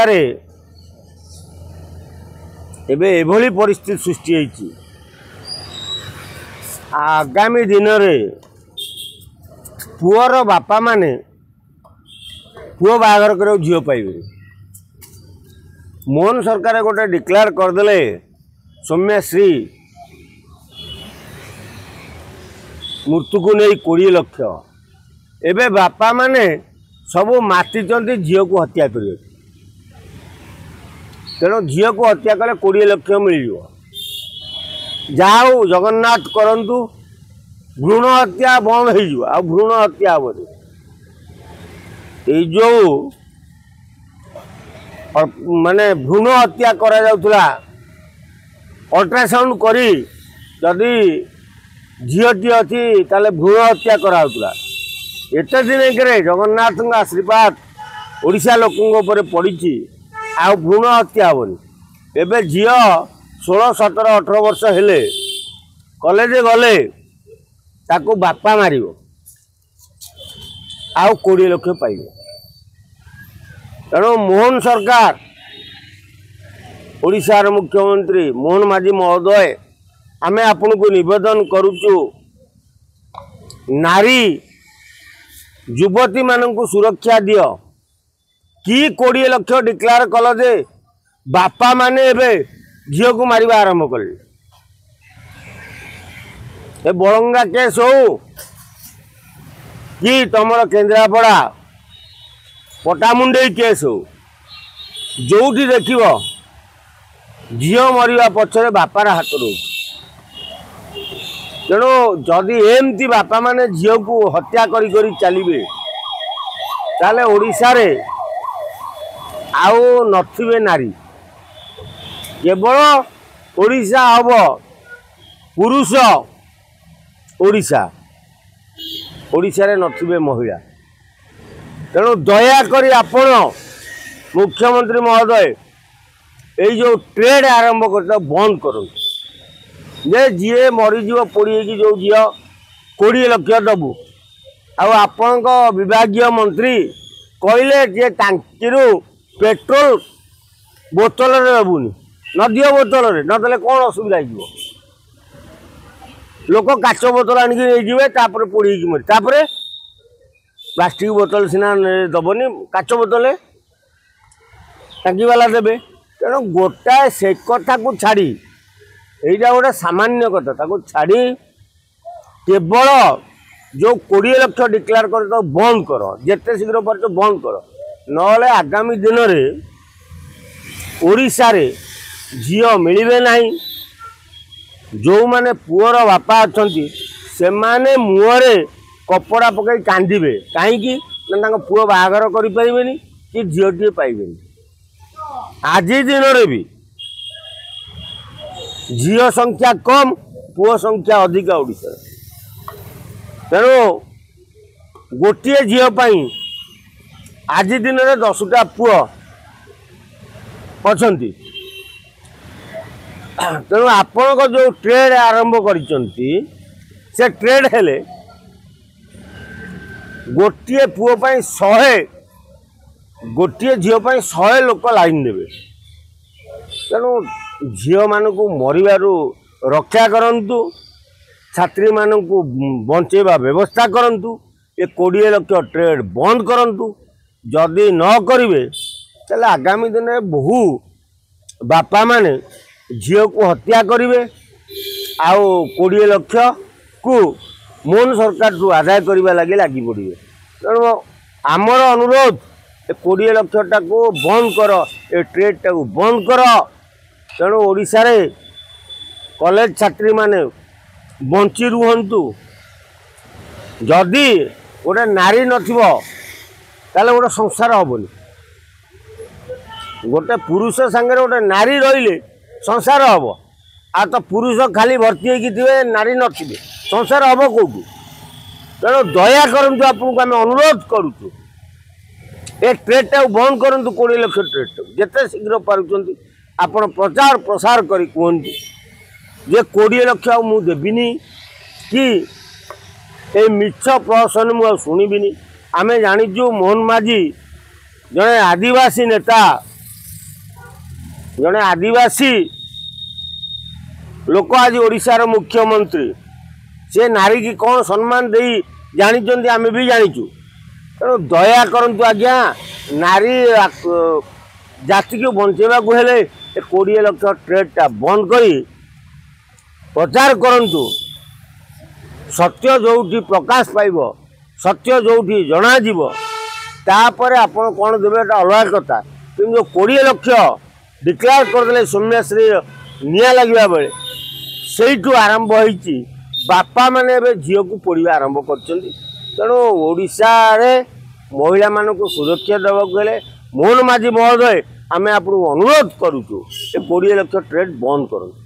ओडिशारे एबे एभली परिस्थिति सृष्टि होईची आगामी दिन में पुअर बापा माने पुओ बाहागर कर झील पाइबे। मोहन सरकार गोटे डिक्लेयर करदे सौम्यश्री मृत्यु को नहीं 20 लाख एबे बापा माने सबू मातिचंती झील को हत्या कर तेणु झील को हत्या कले 20 लाख मिल जाओ जगन्नाथ करंतु भ्रूण हत्या बंद हो भ्रूण हत्या हम जो माने भ्रूण हत्या करा जाउथला अल्ट्रासाउंड करी जदि झीटी अच्छी ताले भ्रूण हत्या कराउथला एत दिन के जगन्नाथ आशीर्वाद ओडिशा लोकों पड़ी आ भ्रूण हत्या हेनी एबे झील 16, 17, 18 वर्ष हेले कॉलेज गले ताको बापा मारिबो आउ 20 लाख पाइबे। तेणु मोहन सरकार ओडिशार मुख्यमंत्री मोहन माझी महोदय आमे आपन को निवेदन करूचु नारी युवती मानक सुरक्षा दियो कि 20 लाख डिक्लेयर कल जे बापा माने एबे झील को मारिबा आरंभ कले ए बड़ंगा केस हो कि तुमर केन्द्रापड़ा पटामुंडई केस हो जोठी देखिब झील मरिबा पछरे बापार हाथ रोच तेणु जदि एमती बापा माने झील को हत्या करी करी चलिए ताले ओडिशा रे आउ नथिबे नारी केवल ओडिशा हब पुरुष ओडिशा ओडिशा रे नथिबे महिला। तेणु दयाकोरी आपण मुख्यमंत्री महोदय ये जो ट्रेड आरंभ कर बंद करूँ जे जी मरीज पोड़ी जो झी 20 लाख दबू आपण विभागीय मंत्री कहले जे टांकी पेट्रोल बोतल दबुनि न दियो बोतल नदेले कौन असुविधा हो लोक काच बोतल आनिके पोड़ी मरी तापर प्लास्टिक बोतल सीना दबनी काच बोतल टांकी वाला देवे। तेणु गोटाए से कथा को छाड़ी यहीटा गोटे सामान्य कथा ताको छाड़ी केवल जो 20 लाख डिक्लेयर कर तो बंद कर जिते शीघ्र पार बंद कर नले आगामी दिन में ओडिशा रे झील मिलिबे नहीं। जो माने पुअर बापा अच्छी से माने मुहरे कपड़ा पकई कांदिबे कहीं पुओ बाहागर करें कि झीलटे पाइबे। आज दिन में भी झील संख्या कम पुओ संख्या अधिक ओडिशा तेणु गोटे झील पाई आज दिन में 10टा पुओ अच्छी। तेणु आपण जो ट्रेड आरंभ करिसंती से ट्रेड हेले गोटे पुओ पाई 100 गोटे झील पाई 100 लोक लाइन देवे। तेणु झील मानक मरिबारु रक्षा करंतु छात्री मानक बंचेबा व्यवस्था करंतु ये 20 लाख ट्रेड बंद करंतु जदि न करिवे ताले आगामी दिन में बहु बापा माने झील को हत्या करेंगे आउ 20 लाख को मोहन सरकार ठू आदाय करने लगे लगी पड़े। तेणु आमर अनुरोध 20 लाख को बंद कर ए ट्रेड टाक बंद कर। तेणु ओडिशा रे कॉलेज छात्री माने बंची रुहंतु जदि गोटे नारी नथिबो ताले गोटे संसार हेनी गोटे पुरुष सांगे गोटे नारी रहिले संसार हम आ तो पुरुष खाली भर्ती होते नारी नथिबे संसार हम कौटू। तेणु दया करंतु आपको आम अनुरोध करुचु ए ट्रेड टाक बंद करंतु 20 लाख ट्रेड टाक जिते शीघ्र पारुचंती आपण प्रचार प्रसार करी कहतु जे 20 लाख मु देविनी कि ए मिछ प्रहसन मु शुणिबिनी। आमे जानिचु मोहन माझी जड़े आदिवासी नेता जड़े आदिवासी लोक आज ओडिशार मुख्यमंत्री से नारी की कौन सम्मान दे जानी आम भी जाचु तेणु दया करंतु आज्ञा नारी जाति को बंचेवा हेले 20 लाख ट्रेडटा बंद कर प्रचार करंतु सत्य जो प्रकाश पाइब सत्य जो जना तापर आपण कौन देवे अलग कथा कि 20 लाख डिक्लेयर करदे सौम्यश्री निया लगे बेले से आरंभ होती बापा माने झील को पोड़ा आरंभ कर तेणु ओडिशा रे महिला मानक सुरक्षा देवाक मोहन माझी महोदय आम आपको अनुरोध करुचु 20 लाख ट्रेड बंद करूँ।